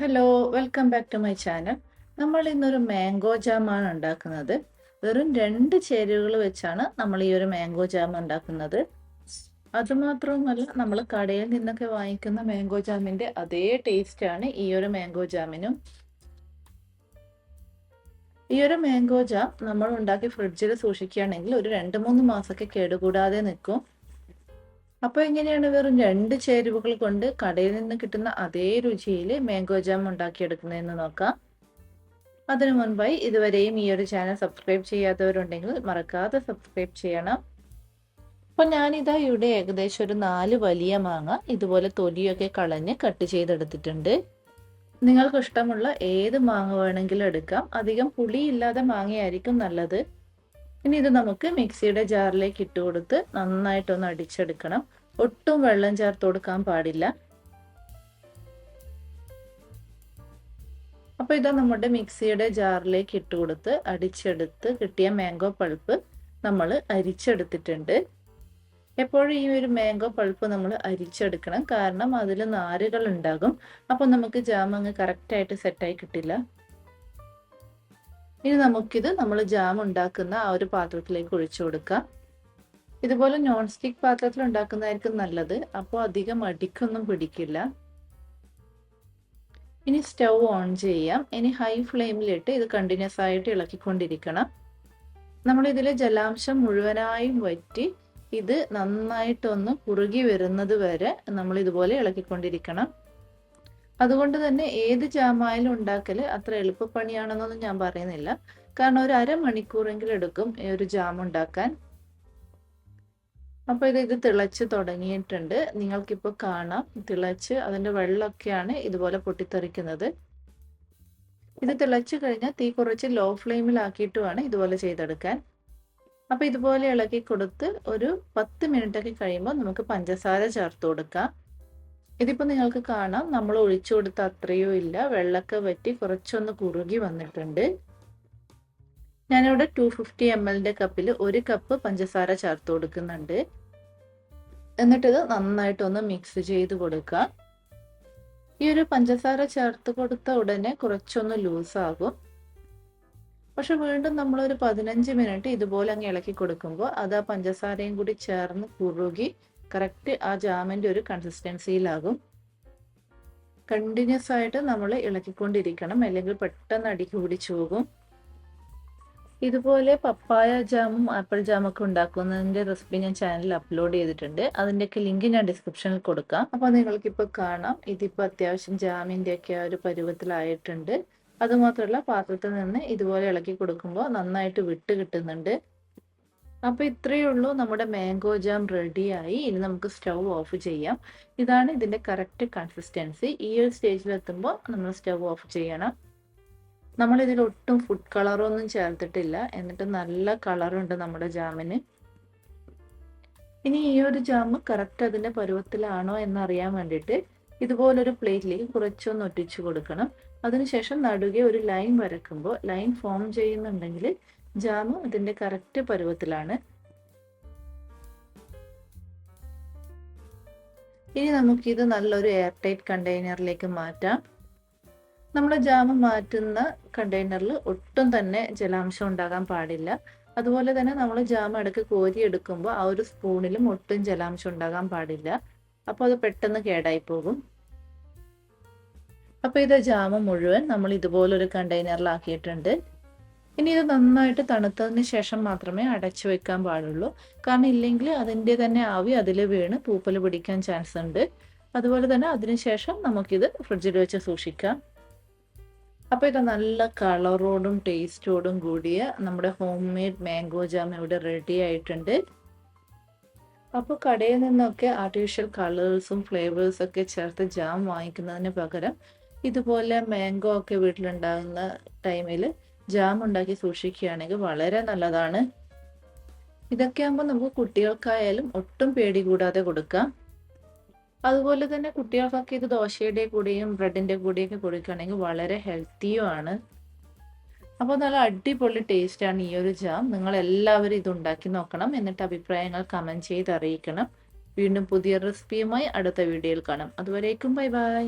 Hello, welcome back to my channel. നമ്മൾ ഇന്നൊരു mango ജാമാണ് ഉണ്ടാക്കുന്നത്. വെറും 2 ചേരുവകൾ വെച്ചാണ് നമ്മൾ ഈ ഒരു മാംഗോ ജാം ഉണ്ടാക്കുന്നത്. അതുമാത്രവുമല്ല, നമ്മൾ കടയിൽ നിന്നൊക്കെ വാങ്ങിക്കുന്ന മാംഗോ ജാമിൻ്റെ അതേ ടേസ്റ്റാണ് ഈ ഒരു മാംഗോ ജാമിനും. ഈ ഒരു മാംഗോ ജാം നമ്മൾ ഉണ്ടാക്കി ഫ്രിഡ്ജിൽ സൂക്ഷിക്കുകയാണെങ്കിൽ ഒരു 2-3 മാസമൊക്കെ കേടുകൂടാതെ നിൽക്കും. അപ്പോൾ എങ്ങനെയാണ് വെറും 2 ചേരുവകൾ കൊണ്ട് കടയിൽ നിന്ന് കിട്ടുന്ന അതേ രുചിയിൽ മാംഗോ ജാം ഉണ്ടാക്കിയെടുക്കുന്നതെന്ന് നോക്കാം. അതിനു മുൻപായി ഇതുവരെയും ഈ ഒരു ചാനൽ സബ്സ്ക്രൈബ് ചെയ്യാത്തവരുണ്ടെങ്കിൽ മറക്കാതെ സബ്സ്ക്രൈബ് ചെയ്യണം. അപ്പോൾ ഞാനിതാ ഇവിടെ ഏകദേശം ഒരു 4 വലിയ മാങ്ങ ഇതുപോലെ തൊലിയൊക്കെ കളഞ്ഞ് കട്ട് ചെയ്തെടുത്തിട്ടുണ്ട്. നിങ്ങൾക്ക് ഇഷ്ടമുള്ള ഏത് മാങ്ങ വേണമെങ്കിലും എടുക്കാം. അധികം പുളിയില്ലാതെ മാങ്ങയായിരിക്കും നല്ലത്. ഇനി ഇത് നമുക്ക് മിക്സിയുടെ ജാറിലേക്ക് ഇട്ട് കൊടുത്ത് നന്നായിട്ടൊന്ന് അടിച്ചെടുക്കണം. ഒട്ടും വെള്ളം ചേർത്ത് കൊടുക്കാൻ പാടില്ല. അപ്പോൾ ഇതാ നമ്മുടെ മിക്സിയുടെ ജാറിലേക്ക് ഇട്ട് കൊടുത്ത് അടിച്ചെടുത്ത് കിട്ടിയ മാംഗോ പൾപ്പ് നമ്മൾ അരിച്ചെടുത്തിട്ടുണ്ട്. എപ്പോഴും ഈ ഒരു മാംഗോ പൾപ്പ് നമ്മൾ അരിച്ചെടുക്കണം, കാരണം അതിൽ നാരുകൾ ഉണ്ടാകും. അപ്പോൾ നമുക്ക് ജാം അങ്ങ് കറക്റ്റായിട്ട് സെറ്റായി കിട്ടില്ല. ഇനി നമുക്കിത് നമ്മൾ ജാം ഉണ്ടാക്കുന്ന ആ ഒരു പാത്രത്തിലേക്ക് ഒഴിച്ചു കൊടുക്കാം. ഇതുപോലെ നോൺ സ്റ്റിക്ക് പാത്രത്തിൽ ഉണ്ടാക്കുന്നതായിരിക്കും നല്ലത്. അപ്പോൾ അധികം അടിക്കൊന്നും പിടിക്കില്ല. ഇനി സ്റ്റൗ ഓൺ ചെയ്യാം. ഇനി ഹൈ ഫ്ലെയിമിലിട്ട് ഇത് കണ്ടിന്യൂസ് ആയിട്ട് ഇളക്കിക്കൊണ്ടിരിക്കണം. നമ്മൾ ഇതിലെ ജലാംശം മുഴുവനായും വറ്റി ഇത് നന്നായിട്ടൊന്ന് കുറുകി വരുന്നത് വരെ നമ്മൾ ഇതുപോലെ ഇളക്കിക്കൊണ്ടിരിക്കണം. അതുകൊണ്ട് തന്നെ ഏത് ജാമായാലും ഉണ്ടാക്കൽ അത്ര എളുപ്പപ്പണിയാണെന്നൊന്നും ഞാൻ പറയുന്നില്ല, കാരണം ഒരു അരമണിക്കൂറെങ്കിലും എടുക്കും ഈ ഒരു ജാം ഉണ്ടാക്കാൻ. അപ്പോൾ ഇത് തിളച്ച് തുടങ്ങിയിട്ടുണ്ട്. നിങ്ങൾക്കിപ്പോൾ കാണാം, തിളച്ച് അതിൻ്റെ വെള്ളമൊക്കെയാണ് ഇതുപോലെ പൊട്ടിത്തെറിക്കുന്നത്. ഇത് തിളച്ച് കഴിഞ്ഞാൽ തീ കുറച്ച് ലോ ഫ്ലെയിമിലാക്കിയിട്ട് വേണം ഇതുപോലെ ചെയ്തെടുക്കാൻ. അപ്പോൾ ഇതുപോലെ ഇളക്കി കൊടുത്ത് ഒരു 10 മിനിറ്റൊക്കെ കഴിയുമ്പോൾ നമുക്ക് പഞ്ചസാര ചേർത്ത് കൊടുക്കാം. ഇതിപ്പോൾ നിങ്ങൾക്ക് കാണാം, നമ്മൾ ഒഴിച്ചു കൊടുത്ത അത്രയോ ഇല്ല, വെള്ളമൊക്കെ വറ്റി കുറച്ചൊന്ന് കുറുകി വന്നിട്ടുണ്ട്. ഞാനിവിടെ 250 ml കപ്പിൽ 1 കപ്പ് പഞ്ചസാര ചേർത്ത് കൊടുക്കുന്നുണ്ട്. എന്നിട്ടിത് നന്നായിട്ടൊന്ന് മിക്സ് ചെയ്ത് കൊടുക്കാം. ഈ ഒരു പഞ്ചസാര ചേർത്ത് കൊടുത്ത ഉടനെ കുറച്ചൊന്ന് ലൂസാകും. പക്ഷെ വീണ്ടും നമ്മളൊരു 15 മിനിറ്റ് ഇതുപോലെ അങ്ങ് ഇളക്കി കൊടുക്കുമ്പോൾ അത് ആ പഞ്ചസാരയും കൂടി ചേർന്ന് കുറുകി കറക്റ്റ് ആ ജാമിൻ്റെ ഒരു കൺസിസ്റ്റൻസിയിലാകും. കണ്ടിന്യൂസ് ആയിട്ട് നമ്മൾ ഇളക്കിക്കൊണ്ടിരിക്കണം, അല്ലെങ്കിൽ പെട്ടെന്ന് അടിക്ക് പിടിച്ചു പോകും. ഇതുപോലെ പപ്പായ ജാമും ആപ്പിൾ ജാമൊക്കെ ഉണ്ടാക്കുന്നതിൻ്റെ റെസിപ്പി ഞാൻ ചാനലിൽ അപ്ലോഡ് ചെയ്തിട്ടുണ്ട്. അതിൻ്റെയൊക്കെ ലിങ്ക് ഞാൻ ഡിസ്ക്രിപ്ഷനിൽ കൊടുക്കാം. അപ്പോൾ നിങ്ങൾക്കിപ്പോൾ കാണാം, ഇതിപ്പോൾ അത്യാവശ്യം ജാമിൻ്റെയൊക്കെ ഒരു പരുവത്തിലായിട്ടുണ്ട്. അതുമാത്രമല്ല, പാത്രത്തിൽ നിന്ന് ഇതുപോലെ ഇളക്കി കൊടുക്കുമ്പോൾ നന്നായിട്ട് വിട്ട് കിട്ടുന്നുണ്ട്. അപ്പോൾ ഇത്രയേ ഉള്ളൂ, നമ്മുടെ മാംഗോ ജാം റെഡിയായി. ഇനി നമുക്ക് സ്റ്റൗ ഓഫ് ചെയ്യാം. ഇതാണ് ഇതിൻ്റെ കറക്റ്റ് കൺസിസ്റ്റൻസി. ഈ ഒരു സ്റ്റേജിലെത്തുമ്പോൾ നമ്മൾ സ്റ്റൗ ഓഫ് ചെയ്യണം. നമ്മളിതിൽ ഒട്ടും ഫുഡ് കളറൊന്നും ചേർത്തിട്ടില്ല, എന്നിട്ട് നല്ല കളറുണ്ട് നമ്മുടെ ജാമിന്. ഇനി ഈ ഒരു ജാം കറക്റ്റ് അതിൻ്റെ പരുവത്തിലാണോ എന്നറിയാൻ വേണ്ടിയിട്ട് ഇതുപോലൊരു പ്ലേറ്റിലേക്ക് കുറച്ചൊന്ന് ഒറ്റിച്ചു കൊടുക്കണം. അതിനുശേഷം നടുകെ ഒരു ലൈൻ വരക്കുമ്പോൾ ലൈൻ ഫോം ചെയ്യുന്നുണ്ടെങ്കിൽ ജാം അതിൻ്റെ കറക്റ്റ് പരുവത്തിലാണ്. ഇനി നമുക്കിത് നല്ലൊരു എയർ ടൈറ്റ് കണ്ടെയ്നറിലേക്ക് മാറ്റാം. നമ്മൾ ജാം മാറ്റുന്ന കണ്ടെയ്നറിൽ ഒട്ടും തന്നെ ജലാംശം ഉണ്ടാകാൻ പാടില്ല. അതുപോലെ തന്നെ നമ്മൾ ജാം ഇടയ്ക്ക് കോരി എടുക്കുമ്പോൾ ആ ഒരു സ്പൂണിലും ഒട്ടും ജലാംശം ഉണ്ടാകാൻ പാടില്ല. അപ്പോൾ അത് പെട്ടെന്ന് കേടായി പോകും. അപ്പോൾ ഇത് ജാം മുഴുവൻ നമ്മൾ ഇതുപോലൊരു കണ്ടെയ്നറിലാക്കിയിട്ടുണ്ട്. ഇനി ഇത് നന്നായിട്ട് തണുത്തതിന് ശേഷം മാത്രമേ അടച്ചു വെക്കാൻ പാടുള്ളൂ, കാരണം ഇല്ലെങ്കിൽ അതിൻ്റെ തന്നെ ആവി അതിൽ വീണ് പൂപ്പൽ പിടിക്കാൻ ചാൻസ് ഉണ്ട്. അതുപോലെ തന്നെ അതിനുശേഷം നമുക്കിത് ഫ്രിഡ്ജിൽ വെച്ച് സൂക്ഷിക്കാം. അപ്പോൾ ഇത് നല്ല കളറോടും ടേസ്റ്റോടും കൂടിയ നമ്മുടെ ഹോം മെയ്ഡ് മാംഗോ ജാം ഇവിടെ റെഡി ആയിട്ടുണ്ട്. അപ്പോൾ കടയിൽ നിന്നൊക്കെ ആർട്ടിഫിഷ്യൽ കളേഴ്സും ഫ്ലേവേഴ്സൊക്കെ ചേർത്ത് ജാം വാങ്ങിക്കുന്നതിന് പകരം ഇതുപോലെ മാംഗോ ഒക്കെ വീട്ടിലുണ്ടാകുന്ന ടൈമിൽ ജാം ഉണ്ടാക്കി സൂക്ഷിക്കുകയാണെങ്കിൽ വളരെ നല്ലതാണ്. ഇതൊക്കെ ആകുമ്പോൾ നമുക്ക് കുട്ടികൾക്കായാലും ഒട്ടും പേടി കൂടാതെ കൊടുക്കാം. അതുപോലെ തന്നെ കുട്ടികൾക്കൊക്കെ ഇത് ദോശയുടെ കൂടെയും ബ്രെഡിൻ്റെ കൂടെയൊക്കെ കൊടുക്കുകയാണെങ്കിൽ വളരെ ഹെൽത്തിയും ആണ്. അപ്പോൾ നല്ല അടിപൊളി ടേസ്റ്റാണ് ഈ ഒരു ജാം. നിങ്ങളെല്ലാവരും ഇത് ഉണ്ടാക്കി നോക്കണം. എന്നിട്ട് അഭിപ്രായങ്ങൾ കമൻറ്റ് ചെയ്ത് അറിയിക്കണം. വീണ്ടും പുതിയ റെസിപ്പിയുമായി അടുത്ത വീഡിയോയിൽ കാണാം. അതുവരേക്കും ബൈ ബൈ.